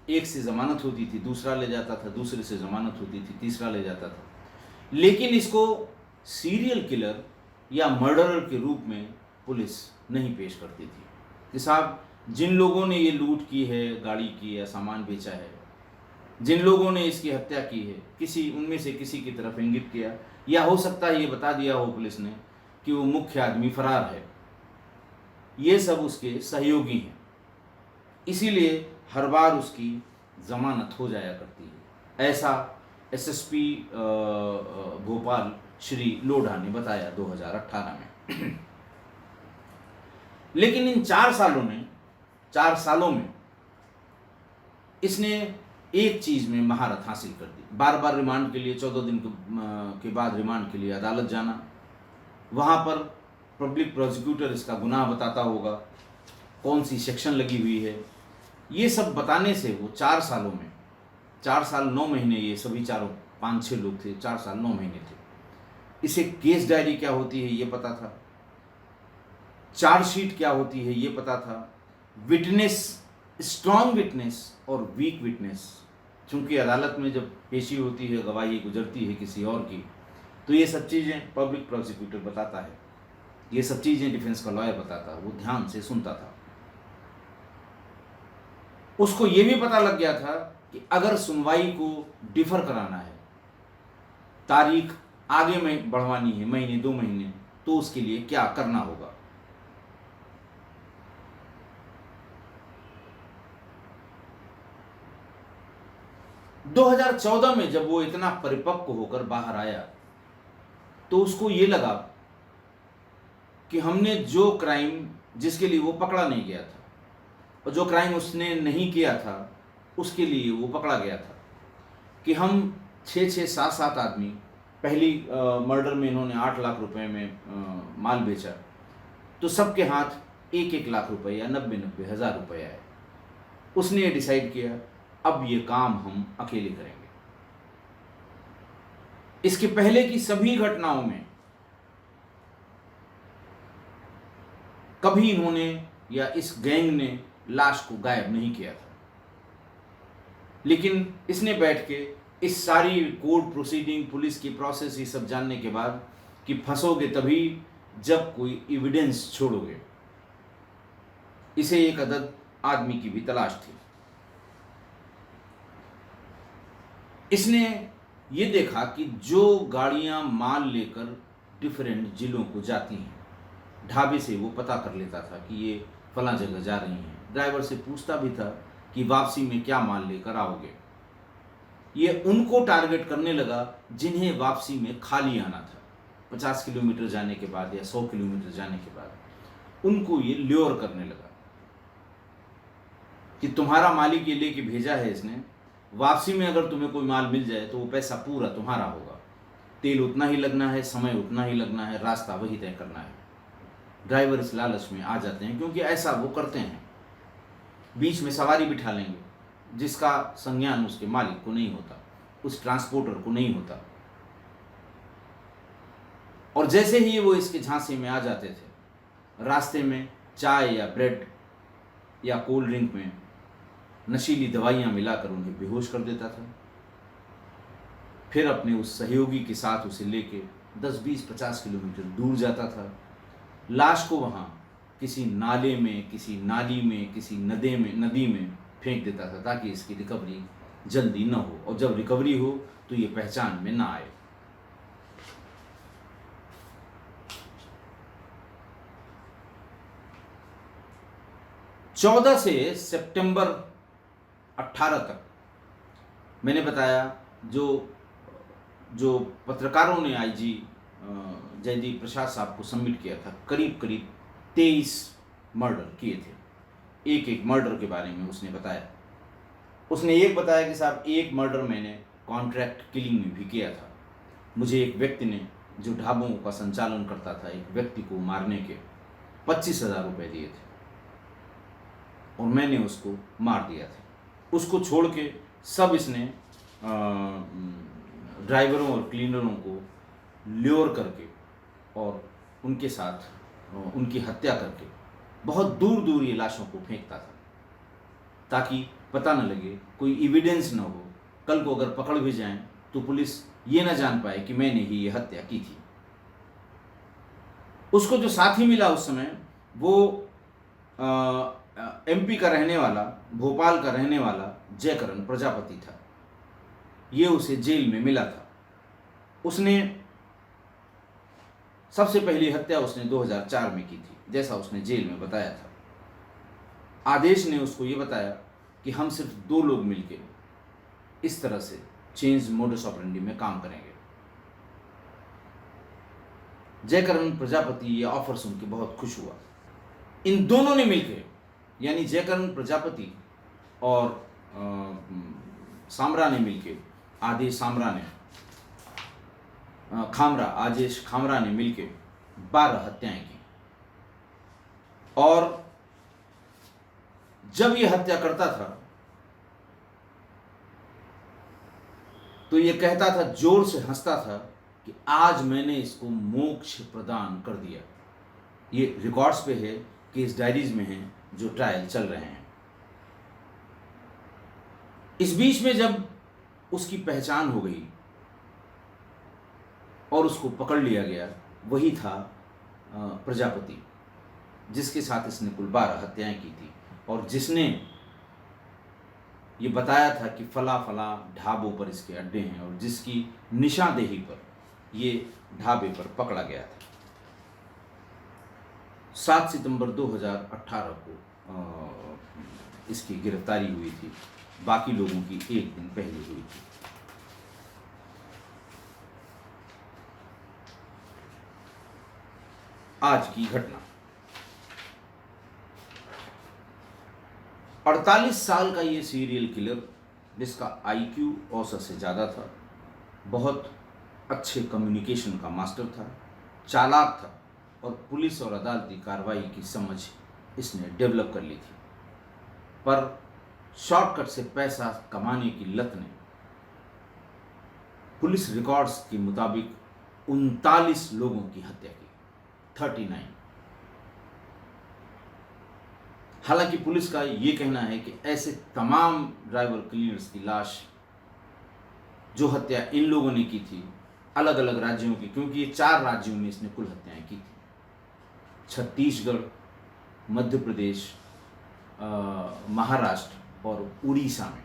एक से जमानत होती थी, दूसरा ले जाता था, दूसरे से जमानत होती थी, तीसरा ले जाता था, लेकिन इसको सीरियल किलर या मर्डरर के रूप में पुलिस नहीं पेश करती थी कि साहब जिन लोगों ने ये लूट की है, गाड़ी की या सामान बेचा है, जिन लोगों ने इसकी हत्या की है, किसी उनमें से किसी की तरफ इंगित किया, या हो सकता है ये बता दिया हो पुलिस ने कि वो मुख्य आदमी फरार है, ये सब उसके सहयोगी हैं, इसीलिए हर बार उसकी जमानत हो जाया करती है। ऐसा एसएसपी भोपाल श्री लोढ़ा ने बताया 2018 में। लेकिन इन 4 सालों में इसने एक चीज में महारत हासिल कर दी। बार बार रिमांड के लिए 14 दिन के बाद रिमांड के लिए अदालत जाना, वहां पर पब्लिक प्रोसिक्यूटर इसका गुनाह बताता होगा, कौन सी सेक्शन लगी हुई है, ये सब बताने से वो 4 सालों में 4 साल 9 महीने, ये सभी चारों 5-6 लोग थे, 4 साल 9 महीने थे, इसे केस डायरी क्या होती है ये पता था, चार्जशीट क्या होती है ये पता था, विटनेस, स्ट्रॉन्ग विटनेस और वीक विटनेस, क्योंकि अदालत में जब पेशी होती है, गवाही गुजरती है किसी और की, तो ये सब चीज़ें पब्लिक प्रोसिक्यूटर बताता है, ये सब चीज़ें डिफेंस का लॉयर बताता है, वो ध्यान से सुनता था। उसको ये भी पता लग गया था कि अगर सुनवाई को डिफर कराना है, तारीख आगे में बढ़वानी है, महीने 2 महीने, तो उसके लिए क्या करना होगा। दो 2014 में जब वो इतना परिपक्व होकर बाहर आया, तो उसको ये लगा कि हमने जो क्राइम जिसके लिए वो पकड़ा नहीं गया था, और जो क्राइम उसने नहीं किया था उसके लिए वो पकड़ा गया था, कि हम 6-6, 7-7 आदमी, पहली मर्डर में इन्होंने 8 लाख रुपए में माल बेचा, तो सबके हाथ 1-1 लाख रुपए या 90-90 हज़ार रुपए आए। उसने ये डिसाइड किया अब ये काम हम अकेले करेंगे। इसके पहले की सभी घटनाओं में कभी इन्होंने या इस गैंग ने लाश को गायब नहीं किया था, लेकिन इसने बैठ के इस सारी कोर्ट प्रोसीडिंग, पुलिस की प्रोसेस, ये सब जानने के बाद कि फंसोगे तभी जब कोई एविडेंस छोड़ोगे, इसे एक अदद आदमी की भी तलाश थी। इसने ये देखा कि जो गाड़ियां माल लेकर डिफरेंट जिलों को जाती हैं, ढाबे से वो पता कर लेता था कि ये फलां जगह जा रही हैं, ड्राइवर से पूछता भी था कि वापसी में क्या माल लेकर आओगे। ये उनको टारगेट करने लगा जिन्हें वापसी में खाली आना था, 50 किलोमीटर जाने के बाद या 100 किलोमीटर जाने के बाद उनको ये ल्योर करने लगा कि तुम्हारा मालिक ये लेके भेजा है इसने, वापसी में अगर तुम्हें कोई माल मिल जाए तो वो पैसा पूरा तुम्हारा होगा, तेल उतना ही लगना है, समय उतना ही लगना है, रास्ता वही तय करना है। ड्राइवर इस लालच में आ जाते हैं, क्योंकि ऐसा वो करते हैं, बीच में सवारी बिठा लेंगे जिसका संज्ञान उसके मालिक को नहीं होता, उस ट्रांसपोर्टर को नहीं होता, और जैसे ही वो इसके झांसे में आ जाते थे, रास्ते में चाय या ब्रेड या कोल्ड ड्रिंक में नशीली दवाइयां मिलाकर उन्हें बेहोश कर देता था, फिर अपने उस सहयोगी के साथ उसे लेके 10, 20, 50 किलोमीटर दूर जाता था, लाश को वहाँ किसी नाले में, किसी नाली में, किसी नदी में फेंक देता था, ताकि इसकी रिकवरी जल्दी न हो, और जब रिकवरी हो तो ये पहचान में ना आए। चौदह से सितंबर 18 तक मैंने बताया जो जो पत्रकारों ने आईजी जयदीप प्रसाद साहब को सबमिट किया था, करीब करीब 23 मर्डर किए थे। एक एक मर्डर के बारे में उसने बताया। उसने एक बताया कि साहब एक मर्डर मैंने कॉन्ट्रैक्ट किलिंग में भी किया था। मुझे एक व्यक्ति ने, जो ढाबों का संचालन करता था, एक व्यक्ति को मारने के 25,000 रुपये दिए थे और मैंने उसको मार दिया था। उसको छोड़ के सब इसने ड्राइवरों और क्लीनरों को ल्योर करके और उनके साथ उनकी हत्या करके बहुत दूर दूर ये लाशों को फेंकता था, ताकि पता न लगे, कोई एविडेंस न हो। कल को अगर पकड़ भी जाएं तो पुलिस ये न जान पाए कि मैंने ही ये हत्या की थी। उसको जो साथी मिला उस समय, वो एमपी का रहने वाला, भोपाल का रहने वाला जयकरण प्रजापति था। ये उसे जेल में मिला था। उसने सबसे पहली हत्या उसने 2004 में की थी, जैसा उसने जेल में बताया था। आदेश ने उसको ये बताया कि हम सिर्फ 2 लोग मिलके इस तरह से चेंज मोडस ऑपरेंडी में काम करेंगे। जयकरण प्रजापति ये ऑफर सुन के बहुत खुश हुआ। इन दोनों ने मिलकर, यानी जयकरण प्रजापति और सामरा ने मिलकर, आदेश खामरा ने मिलकर 12 हत्याएं की। और जब ये हत्या करता था तो ये कहता था, जोर से हंसता था कि आज मैंने इसको मोक्ष प्रदान कर दिया। ये रिकॉर्ड्स पे है, केस डायरीज में है, जो ट्रायल चल रहे हैं। इस बीच में जब उसकी पहचान हो गई और उसको पकड़ लिया गया, वही था प्रजापति, जिसके साथ इसने कुल 12 हत्याएं की थी और जिसने ये बताया था कि फला फला ढाबों पर इसके अड्डे हैं और जिसकी निशानदेही पर ये ढाबे पर पकड़ा गया था। 7 सितंबर 2018 को इसकी गिरफ्तारी हुई थी। बाकी लोगों की एक दिन पहले हुई थी। आज की घटना, 48 साल का ये सीरियल किलर, जिसका आईक्यू औसत से ज़्यादा था, बहुत अच्छे कम्युनिकेशन का मास्टर था, चालाक था और पुलिस और अदालती कार्रवाई की समझ इसने डेवलप कर ली थी। पर शॉर्टकट से पैसा कमाने की लत ने पुलिस रिकॉर्ड्स के मुताबिक 39 लोगों की हत्या की, 39। हालांकि पुलिस का ये कहना है कि ऐसे तमाम ड्राइवर क्लीनर्स की लाश, जो हत्या इन लोगों ने की थी, अलग अलग राज्यों की, क्योंकि ये 4 राज्यों में इसने कुल हत्याएं की थी, छत्तीसगढ़, मध्य प्रदेश, महाराष्ट्र और उड़ीसा में।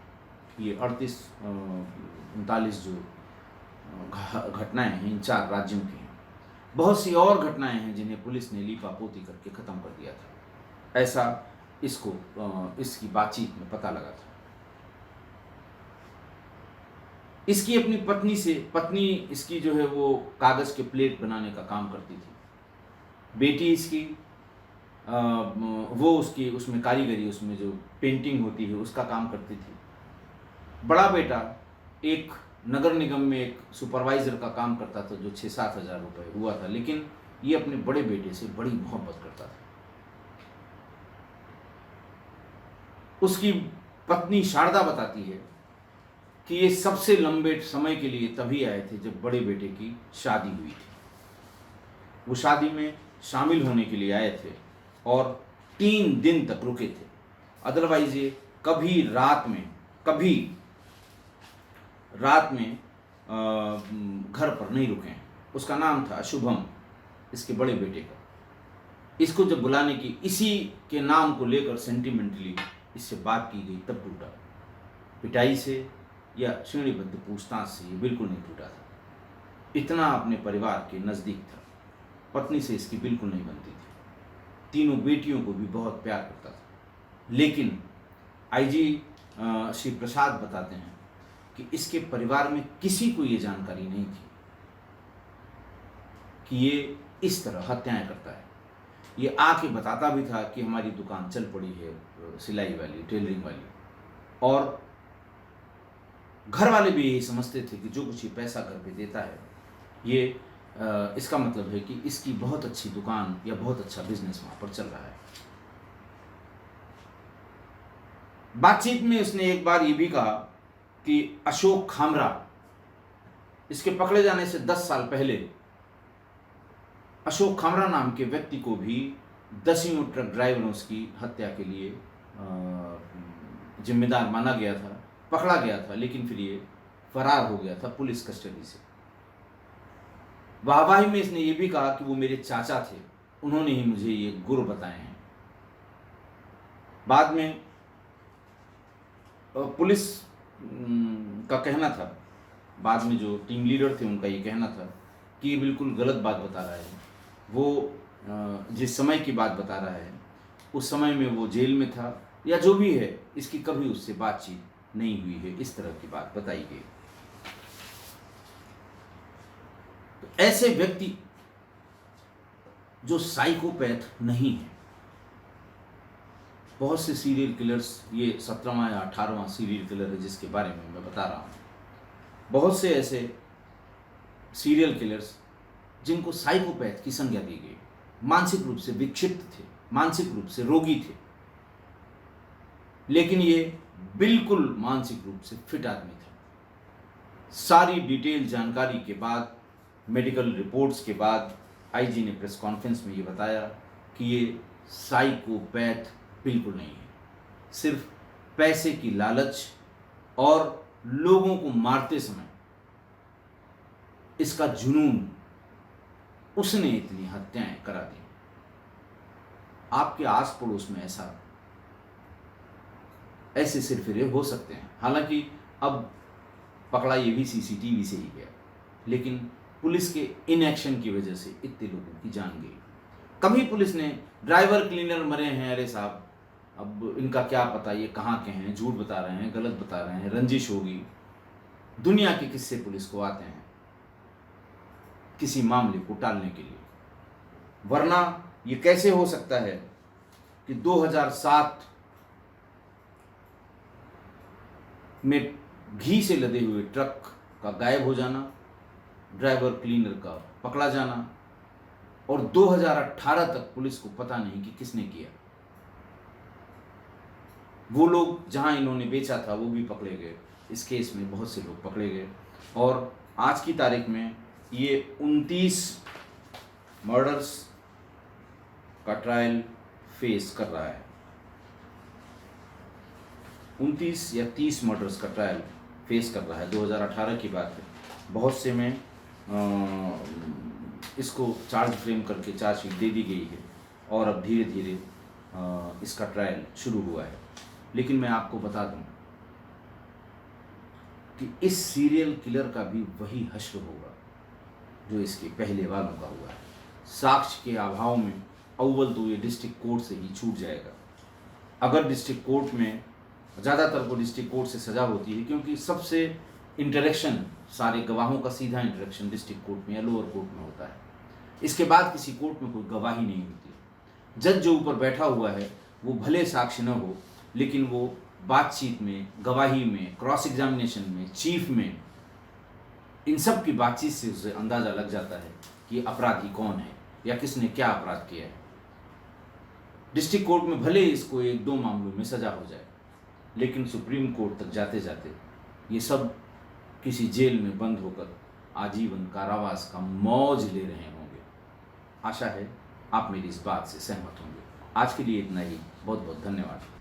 ये 39 जो घटनाएं हैं इन 4 राज्यों की हैं। बहुत सी और घटनाएं हैं जिन्हें पुलिस ने लीपापोती करके ख़त्म कर दिया था, ऐसा इसको इसकी बातचीत में पता लगा था। इसकी अपनी पत्नी इसकी जो है वो कागज़ के प्लेट बनाने का काम करती थी। बेटी इसकी वो उसकी उसमें कारीगरी, उसमें जो पेंटिंग होती है उसका काम करती थी। बड़ा बेटा एक नगर निगम में एक सुपरवाइज़र का काम करता था, जो 6-7 हज़ार रुपये हुआ था, लेकिन ये अपने बड़े बेटे से बड़ी मोहब्बत करता था। उसकी पत्नी शारदा बताती है कि ये सबसे लंबे समय के लिए तभी आए थे जब बड़े बेटे की शादी हुई थी। वो शादी में शामिल होने के लिए आए थे और 3 दिन तक रुके थे। अदरवाइज ये कभी रात में घर पर नहीं रुके हैं। उसका नाम था शुभम, इसके बड़े बेटे का। इसको जब बुलाने की, इसी के नाम को लेकर सेंटिमेंटली इससे बात की गई, तब टूटा। पिटाई से या श्रेणीबद्ध पूछताछ से ये बिल्कुल नहीं टूटा था। इतना अपने परिवार के नज़दीक था। पत्नी से इसकी बिल्कुल नहीं बनती थी। तीनों बेटियों को भी बहुत प्यार करता था। लेकिन आईजी श्री प्रसाद बताते हैं कि इसके परिवार में किसी को ये जानकारी नहीं थी कि ये इस तरह हत्याएं करता है। ये आके बताता भी था कि हमारी दुकान चल पड़ी है सिलाई वाली, टेलरिंग वाली, और घर वाले भी यही समझते थे कि जो कुछ ये पैसा घर पे देता है ये इसका मतलब है कि इसकी बहुत अच्छी दुकान या बहुत अच्छा बिजनेस वहाँ पर चल रहा है। बातचीत में उसने एक बार ये भी कहा कि अशोक खामरा, इसके पकड़े जाने से 10 साल पहले अशोक खामरा नाम के व्यक्ति को भी दसियों ट्रक ड्राइवरों की हत्या के लिए जिम्मेदार माना गया था, पकड़ा गया था, लेकिन फिर ये फरार हो गया था पुलिस कस्टडी से। वाहवाही में इसने ये भी कहा कि वो मेरे चाचा थे, उन्होंने ही मुझे ये गुर बताए हैं। बाद में पुलिस का कहना था, बाद में जो टीम लीडर थे उनका ये कहना था कि ये बिल्कुल गलत बात बता रहा है। वो जिस समय की बात बता रहा है उस समय में वो जेल में था या जो भी है, इसकी कभी उससे बातचीत नहीं हुई है, इस तरह की बात बताई गई। तो ऐसे व्यक्ति जो साइकोपैथ नहीं है, बहुत से सीरियल किलर्स, ये 17वां या 18वां सीरियल किलर है जिसके बारे में मैं बता रहा हूँ। बहुत से ऐसे सीरियल किलर्स जिनको साइकोपैथ की संज्ञा दी गई, मानसिक रूप से विक्षिप्त थे, मानसिक रूप से रोगी थे, लेकिन ये बिल्कुल मानसिक रूप से फिट आदमी था। सारी डिटेल जानकारी के बाद, मेडिकल रिपोर्ट्स के बाद आईजी ने प्रेस कॉन्फ्रेंस में ये बताया कि ये साइकोपैथ बिल्कुल नहीं है, सिर्फ पैसे की लालच और लोगों को मारते समय इसका जुनून, उसने इतनी हत्याएं करा दी। आपके आस पड़ोस में ऐसे सिरफिरे हो सकते हैं। हालांकि अब पकड़ा ये भी सीसीटीवी से ही गया, लेकिन पुलिस के इनएक्शन की वजह से इतने लोगों की जान गई। कभी पुलिस ने ड्राइवर क्लीनर मरे हैं, अरे साहब अब इनका क्या पता, ये कहाँ के हैं, झूठ बता रहे हैं, गलत बता रहे हैं, रंजिश होगी, दुनिया के किस्से पुलिस को आते हैं किसी मामले को टालने के लिए। वरना ये कैसे हो सकता है कि 2007 में घी से लदे हुए ट्रक का गायब हो जाना, ड्राइवर क्लीनर का पकड़ा जाना, और 2018 तक पुलिस को पता नहीं कि किसने किया। वो लोग जहां इन्होंने बेचा था वो भी पकड़े गए। इस केस में बहुत से लोग पकड़े गए और आज की तारीख में ये 29 मर्डर्स का ट्रायल फेस कर रहा है। 29 या 30 मर्डर्स का ट्रायल फेस कर रहा है। 2018 की बात है। बहुत से में इसको चार्ज फ्रेम करके चार्जशीट दे दी गई है और अब धीरे धीरे इसका ट्रायल शुरू हुआ है। लेकिन मैं आपको बता दूं कि इस सीरियल किलर का भी वही हश्र होगा जो इसके पहले वालों का हुआ है। साक्ष्य के अभाव में अव्वल तो ये डिस्ट्रिक्ट कोर्ट से ही छूट जाएगा। अगर डिस्ट्रिक्ट कोर्ट में, ज़्यादातर को डिस्ट्रिक्ट कोर्ट से सज़ा होती है क्योंकि सबसे इंटरेक्शन, सारे गवाहों का सीधा इंटरेक्शन डिस्ट्रिक्ट कोर्ट में या लोअर कोर्ट में होता है। इसके बाद किसी कोर्ट में कोई गवाही नहीं होती। जज जो ऊपर बैठा हुआ है वो भले साक्ष्य न हो, लेकिन वो बातचीत में, गवाही में, क्रॉस एग्जामिनेशन में, चीफ में, इन सब की बातचीत से उसे अंदाज़ा लग जाता है कि अपराधी कौन है या किसने क्या अपराध किया है। डिस्ट्रिक्ट कोर्ट में भले इसको 1-2 मामलों में सज़ा हो जाए, लेकिन सुप्रीम कोर्ट तक जाते जाते ये सब किसी जेल में बंद होकर आजीवन कारावास का मौज ले रहे होंगे। आशा है आप मेरी इस बात से सहमत होंगे। आज के लिए इतना ही। बहुत बहुत धन्यवाद।